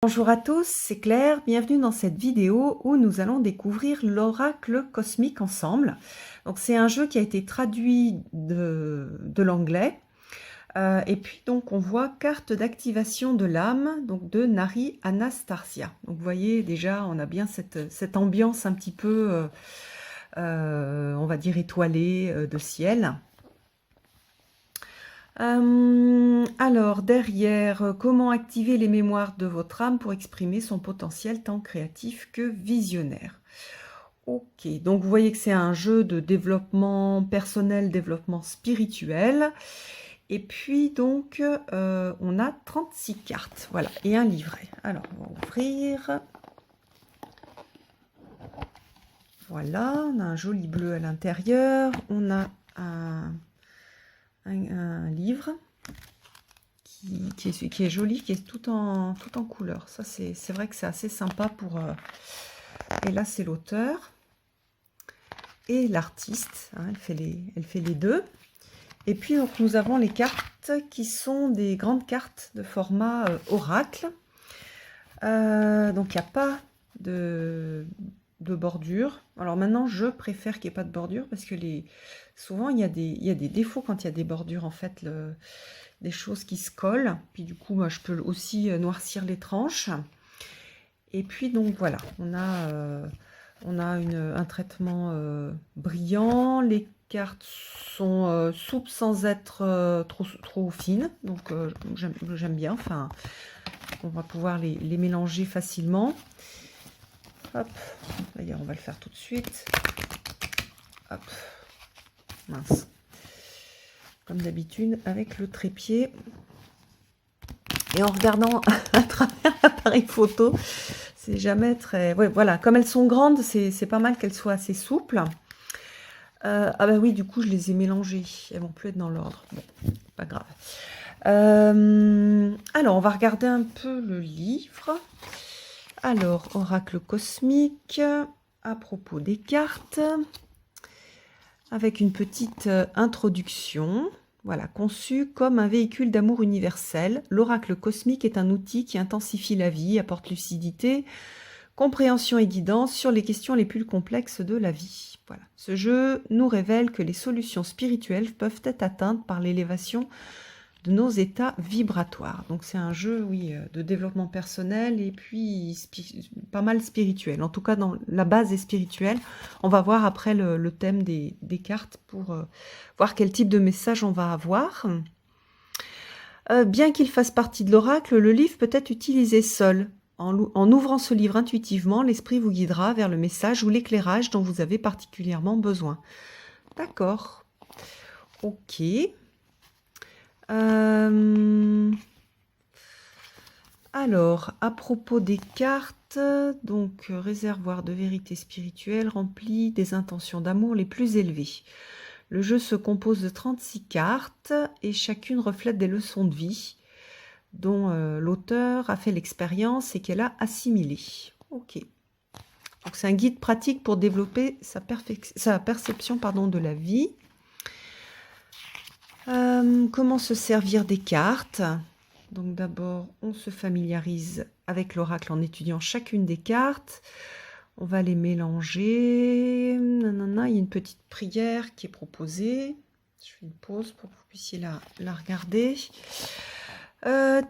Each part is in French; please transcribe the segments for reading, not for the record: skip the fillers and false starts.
Bonjour à tous, c'est Claire, bienvenue dans cette vidéo où nous allons découvrir l'oracle cosmique ensemble. Donc c'est un jeu qui a été traduit de l'anglais. Et puis donc on voit carte d'activation de l'âme, donc de Nari Anastasia. Donc vous voyez déjà on a bien cette ambiance un petit peu, on va dire étoilée de ciel. Alors, derrière, comment activer les mémoires de votre âme pour exprimer son potentiel tant créatif que visionnaire. Ok, donc vous voyez que c'est un jeu de développement personnel, développement spirituel. Et puis donc, on a 36 cartes, voilà, et un livret. Alors, on va ouvrir. Voilà, on a un joli bleu à l'intérieur. On a un livre. Qui est joli, qui est tout en couleur. Ça, c'est vrai que c'est assez sympa pour... Et là, c'est l'auteur et l'artiste. Hein, elle fait les deux. Et puis, donc, nous avons les cartes qui sont des grandes cartes de format oracle. Donc, il n'y a pas de bordure. Alors maintenant, je préfère qu'il n'y ait pas de bordure parce que souvent, il y a des défauts quand il y a des bordures, en fait, des choses qui se collent. Puis du coup, moi, je peux aussi noircir les tranches. Et puis, donc, voilà, on a un traitement brillant. Les cartes sont souples sans être trop fines. Donc, j'aime bien. Enfin, on va pouvoir les mélanger facilement. Hop, d'ailleurs, on va le faire tout de suite. Hop, mince. Comme d'habitude, avec le trépied. Et en regardant à travers l'appareil photo, c'est jamais très... Ouais, voilà, comme elles sont grandes, c'est pas mal qu'elles soient assez souples. Ah bah oui, du coup, je les ai mélangées. Elles vont plus être dans l'ordre. Bon, pas grave. Alors, on va regarder un peu le livre. Alors, oracle cosmique, à propos des cartes, avec une petite introduction. Voilà, conçu comme un véhicule d'amour universel, l'oracle cosmique est un outil qui intensifie la vie, apporte lucidité, compréhension et guidance sur les questions les plus complexes de la vie. Voilà. Ce jeu nous révèle que les solutions spirituelles peuvent être atteintes par l'élévation de nos états vibratoires. Donc c'est un jeu, oui, de développement personnel et puis pas mal spirituel. En tout cas, dans la base est spirituelle. On va voir après le thème des cartes pour voir quel type de message on va avoir. Bien qu'il fasse partie de l'oracle, le livre peut être utilisé seul. En ouvrant ce livre intuitivement, l'esprit vous guidera vers le message ou l'éclairage dont vous avez particulièrement besoin. D'accord. Ok. Alors, à propos des cartes, donc réservoir de vérité spirituelle rempli des intentions d'amour les plus élevées. Le jeu se compose de 36 cartes et chacune reflète des leçons de vie dont l'auteur a fait l'expérience et qu'elle a assimilées. Ok. Donc c'est un guide pratique pour développer sa perception de la vie. Comment se servir des cartes? Donc d'abord, on se familiarise avec l'oracle en étudiant chacune des cartes. On va les mélanger. Nanana, il y a une petite prière qui est proposée. Je fais une pause pour que vous puissiez la regarder.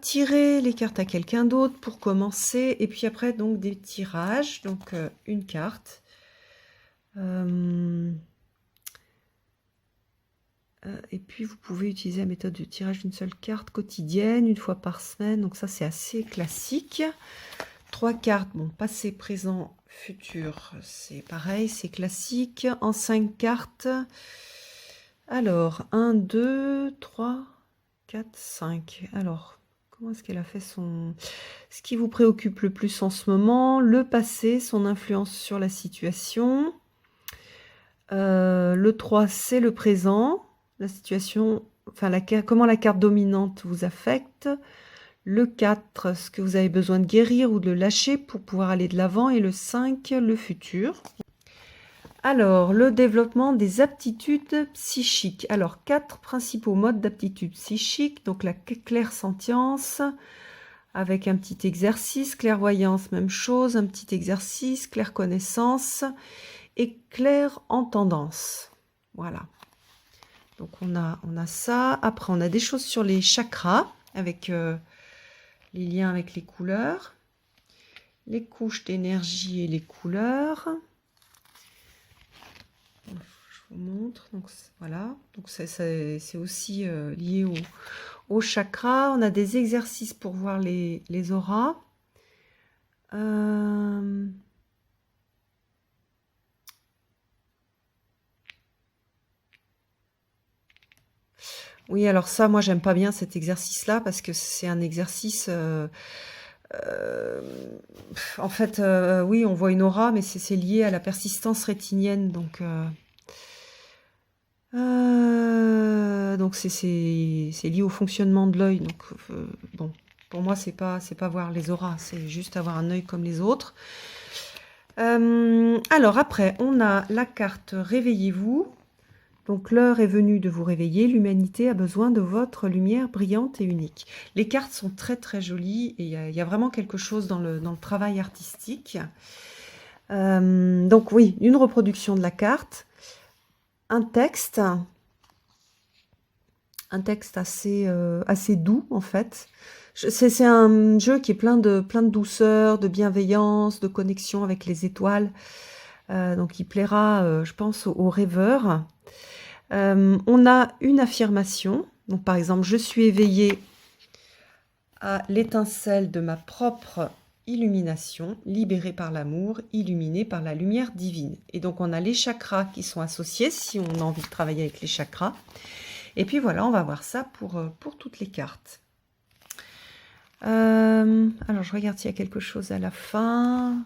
Tirer les cartes à quelqu'un d'autre pour commencer. Et puis après, donc des tirages. Donc une carte. Et puis, vous pouvez utiliser la méthode de tirage d'une seule carte quotidienne, une fois par semaine. Donc ça, c'est assez classique. 3 cartes, bon, passé, présent, futur, c'est pareil, c'est classique. En 5 cartes, alors, 1, 2, 3, 4, 5. Alors, comment est-ce qu'elle a fait ce qui vous préoccupe le plus en ce moment? Le passé, son influence sur la situation. Le 3, c'est le présent. La situation, enfin comment la carte dominante vous affecte. Le 4, ce que vous avez besoin de guérir ou de lâcher pour pouvoir aller de l'avant. Et le 5, le futur. Alors, le développement des aptitudes psychiques. Alors, 4 principaux modes d'aptitude psychique. Donc, la clairsentience, avec un petit exercice, clairvoyance, même chose, un petit exercice, claire connaissance et claire entendance. Voilà. Donc on a ça. Après, on a des choses sur les chakras, avec les liens avec les couleurs, les couches d'énergie et les couleurs. Je vous montre. Donc voilà. Donc c'est aussi lié au chakra. On a des exercices pour voir les auras. Oui, alors ça, moi, j'aime pas bien cet exercice-là parce que c'est un exercice. En fait, oui, on voit une aura, mais c'est lié à la persistance rétinienne, donc c'est lié au fonctionnement de l'œil. Donc bon, pour moi, c'est pas voir les auras, c'est juste avoir un œil comme les autres. Alors après, on a la carte Réveillez-vous. Donc l'heure est venue de vous réveiller, l'humanité a besoin de votre lumière brillante et unique. Les cartes sont très très jolies et il y a vraiment quelque chose dans le travail artistique. Donc oui, une reproduction de la carte, un texte assez doux en fait. C'est un jeu qui est plein de douceur, de bienveillance, de connexion avec les étoiles. Donc il plaira, je pense, aux rêveurs. On a une affirmation. Donc par exemple, je suis éveillée à l'étincelle de ma propre illumination, libérée par l'amour, illuminée par la lumière divine. Et donc on a les chakras qui sont associés, si on a envie de travailler avec les chakras. Et puis voilà, on va voir ça pour toutes les cartes. Alors je regarde s'il y a quelque chose à la fin.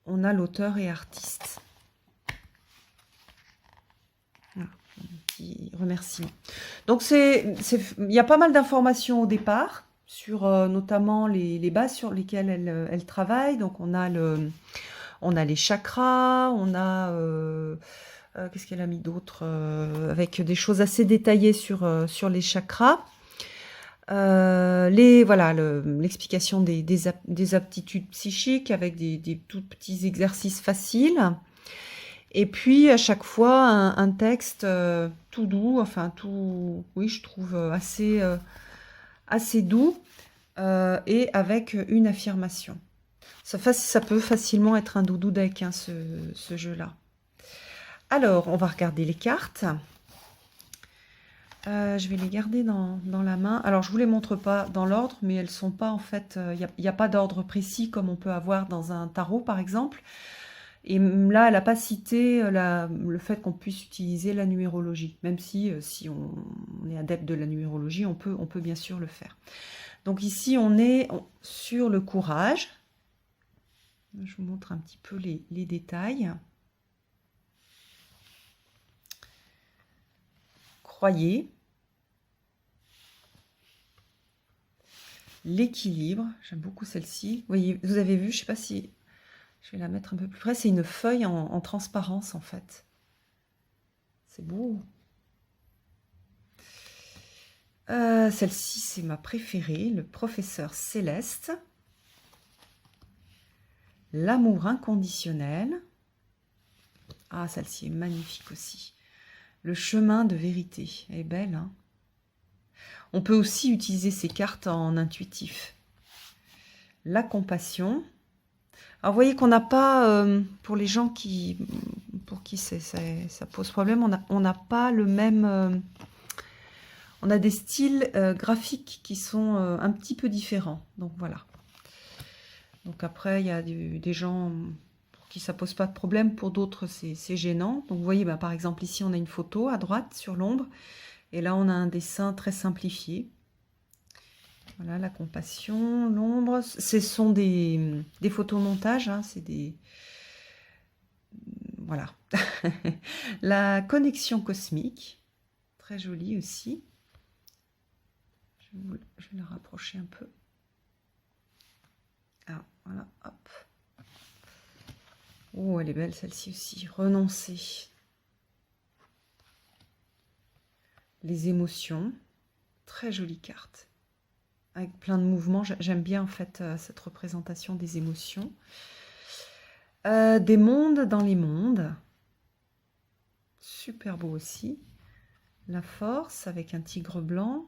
On a l'auteur et artiste. Voilà, un petit remerciement. Donc il y a pas mal d'informations au départ sur notamment les bases sur lesquelles elle travaille. Donc on a les chakras, on a qu'est-ce qu'elle a mis d'autre, avec des choses assez détaillées sur les chakras. L'explication des aptitudes psychiques avec des tout petits exercices faciles. Et puis à chaque fois un texte tout doux, enfin oui, je trouve assez doux et avec une affirmation. Ça peut facilement être un doudou deck, hein, ce jeu-là. Alors, on va regarder les cartes. Je vais les garder dans la main. Alors, je ne vous les montre pas dans l'ordre, mais elles ne sont pas en fait... Il n'y a pas d'ordre précis comme on peut avoir dans un tarot, par exemple. Et là, elle n'a pas cité le fait qu'on puisse utiliser la numérologie. Même si on est adepte de la numérologie, on peut bien sûr le faire. Donc ici, on est sur le courage. Je vous montre un petit peu les détails. Croyez. L'équilibre. J'aime beaucoup celle-ci. Vous avez vu, je ne sais pas si... Je vais la mettre un peu plus près. C'est une feuille en transparence, en fait. C'est beau. Celle-ci, c'est ma préférée. Le professeur Céleste. L'amour inconditionnel. Ah, celle-ci est magnifique aussi. Le chemin de vérité. Elle est belle, hein. On peut aussi utiliser ces cartes en intuitif. La compassion. Alors, vous voyez qu'on n'a pas, pour les gens pour qui ça pose problème, on n'a pas le même... on a des styles graphiques qui sont un petit peu différents. Donc, voilà. Donc, après, il y a des gens pour qui ça pose pas de problème. Pour d'autres, c'est gênant. Donc, vous voyez, par exemple, ici, on a une photo à droite sur l'ombre. Et là, on a un dessin très simplifié. Voilà, la compassion, l'ombre. Ce sont des photomontages, hein, c'est des... Voilà. La connexion cosmique, très jolie aussi. Je vais la rapprocher un peu. Ah, voilà, hop. Oh, elle est belle celle-ci aussi. Renoncer. Les émotions. Très jolie carte. avec plein de mouvements. J'aime bien en fait cette représentation des émotions. Des mondes dans les mondes. Super beau aussi. La force avec un tigre blanc.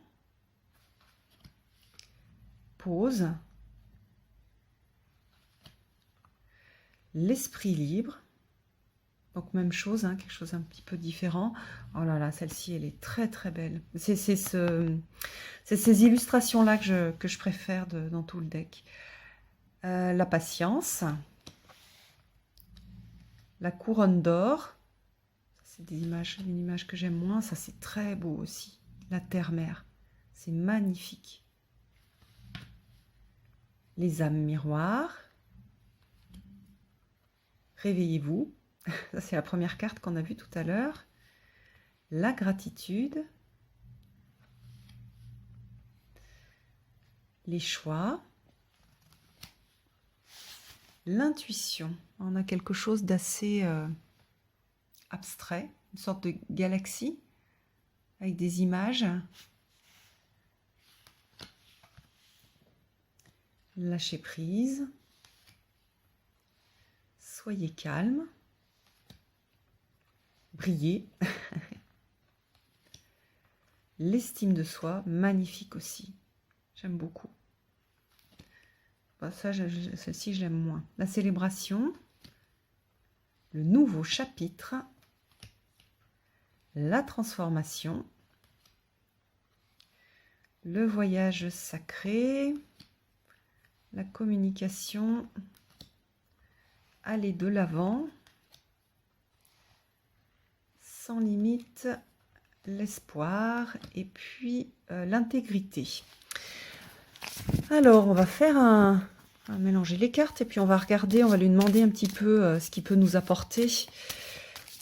Pause. L'esprit libre. Donc même chose, hein, quelque chose un petit peu différent. Oh là là, celle-ci, elle est très très belle. C'est ces illustrations-là que je préfère dans tout le deck. La patience. La couronne d'or. C'est une image que j'aime moins. Ça, c'est très beau aussi. La terre-mère. C'est magnifique. Les âmes miroirs. Réveillez-vous. Ça, c'est la première carte qu'on a vue tout à l'heure. La gratitude. Les choix. L'intuition. On a quelque chose d'assez abstrait, une sorte de galaxie avec des images. Lâchez prise. Soyez calme. Brillez. L'estime de soi, magnifique aussi. J'aime beaucoup. Bon, ça, celle-ci, je l'aime moins. La célébration. Le nouveau chapitre. La transformation. Le voyage sacré. La communication. Aller de l'avant. Sans limite. L'espoir. Et puis l'intégrité. Alors, on va faire on va mélanger les cartes et puis on va regarder, on va lui demander un petit peu ce qu'il peut nous apporter.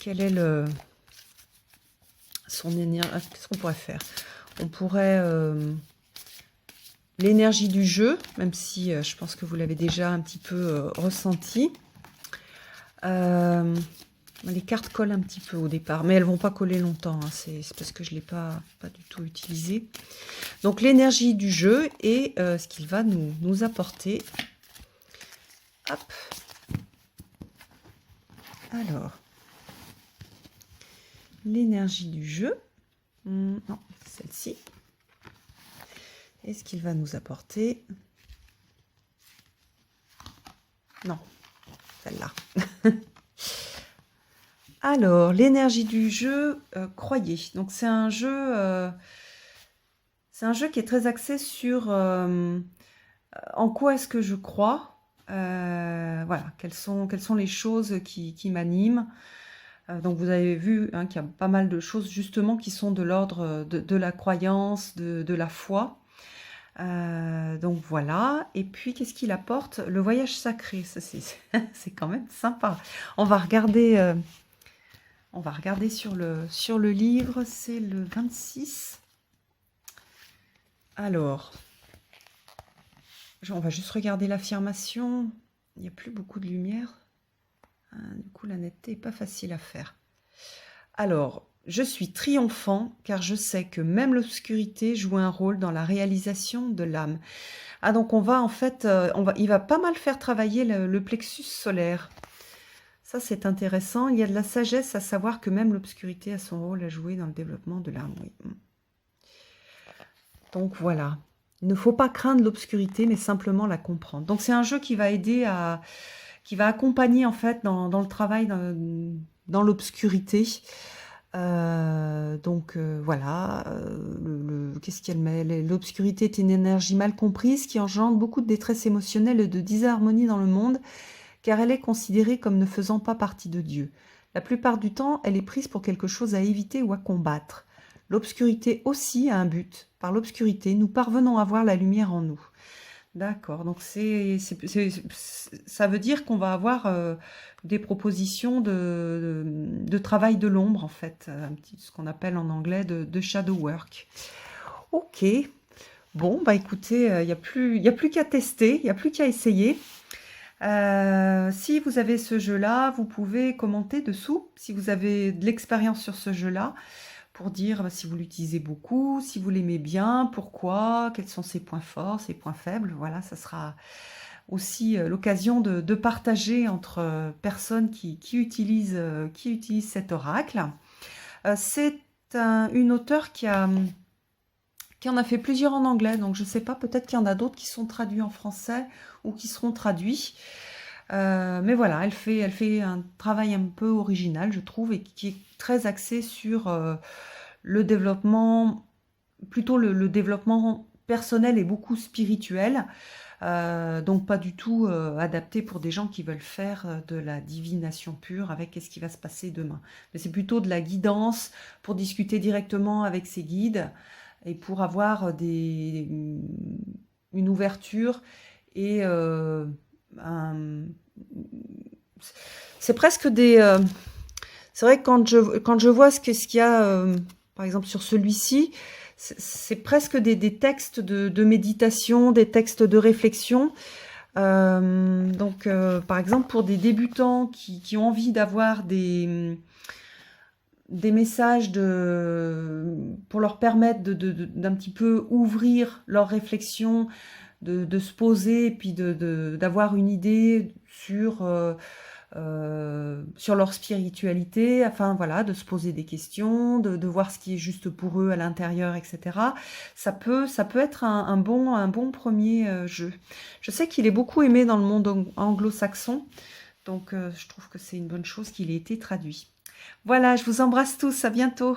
Quel est son énergie. Qu'est-ce qu'on pourrait faire? On pourrait l'énergie du jeu, même si je pense que vous l'avez déjà un petit peu ressenti. Les cartes collent un petit peu au départ, mais elles ne vont pas coller longtemps. Hein. C'est parce que je ne l'ai pas du tout utilisé. Donc l'énergie du jeu et ce qu'il va nous apporter. Hop. Alors, l'énergie du jeu. Non, celle-ci. Et ce qu'il va nous apporter. Non, celle-là. Alors, l'énergie du jeu, croyez. Donc, c'est un jeu qui est très axé sur en quoi est-ce que je crois. Voilà, quelles sont les choses qui m'animent. Donc, vous avez vu hein, qu'il y a pas mal de choses justement qui sont de l'ordre de la croyance, de la foi. Donc, voilà. Et puis, qu'est-ce qu'il apporte? Le voyage sacré, ça c'est quand même sympa. On va regarder... sur le livre, c'est le 26. Alors, on va juste regarder l'affirmation. Il n'y a plus beaucoup de lumière. Du coup, la netteté n'est pas facile à faire. Alors, je suis triomphant car je sais que même l'obscurité joue un rôle dans la réalisation de l'âme. Ah, donc on va en fait, il va pas mal faire travailler le plexus solaire. Ça, c'est intéressant. Il y a de la sagesse à savoir que même l'obscurité a son rôle à jouer dans le développement de l'âme. Oui. Donc, voilà. Il ne faut pas craindre l'obscurité, mais simplement la comprendre. Donc, c'est un jeu qui va aider qui va accompagner, en fait, dans le travail dans l'obscurité. Voilà. Qu'est-ce qu'elle met? L'obscurité est une énergie mal comprise qui engendre beaucoup de détresse émotionnelle et de disharmonie dans le monde, car elle est considérée comme ne faisant pas partie de Dieu. La plupart du temps, elle est prise pour quelque chose à éviter ou à combattre. L'obscurité aussi a un but. Par l'obscurité, nous parvenons à voir la lumière en nous. D'accord, donc ça veut dire qu'on va avoir des propositions de travail de l'ombre, en fait, ce qu'on appelle en anglais de shadow work. Ok, bon, bah écoutez, il n'y a plus qu'à tester, il n'y a plus qu'à essayer. Si vous avez ce jeu-là, vous pouvez commenter dessous si vous avez de l'expérience sur ce jeu-là pour dire si vous l'utilisez beaucoup, si vous l'aimez bien, pourquoi, quels sont ses points forts, ses points faibles. Voilà, ça sera aussi l'occasion de partager entre personnes qui utilisent cet oracle. C'est une auteure qui en a fait plusieurs en anglais, donc je ne sais pas, peut-être qu'il y en a d'autres qui sont traduits en français ou qui seront traduits. Mais voilà, elle fait un travail un peu original, je trouve, et qui est très axé sur le développement, plutôt le développement personnel et beaucoup spirituel. Donc pas du tout adapté pour des gens qui veulent faire de la divination pure avec qu'est-ce qui va se passer demain. Mais c'est plutôt de la guidance pour discuter directement avec ses guides et pour avoir une ouverture et c'est presque des... c'est vrai que quand je vois ce qu'il y a, par exemple sur celui-ci, c'est presque des textes de méditation, des textes de réflexion. Donc, par exemple, pour des débutants qui ont envie d'avoir des messages pour leur permettre d'un petit peu ouvrir leur réflexion, de se poser et puis d'avoir une idée sur leur spiritualité, enfin voilà, de se poser des questions, de voir ce qui est juste pour eux à l'intérieur, etc. Ça peut être un bon premier jeu. Je sais qu'il est beaucoup aimé dans le monde anglo-saxon, donc je trouve que c'est une bonne chose qu'il ait été traduit. Voilà, je vous embrasse tous, à bientôt.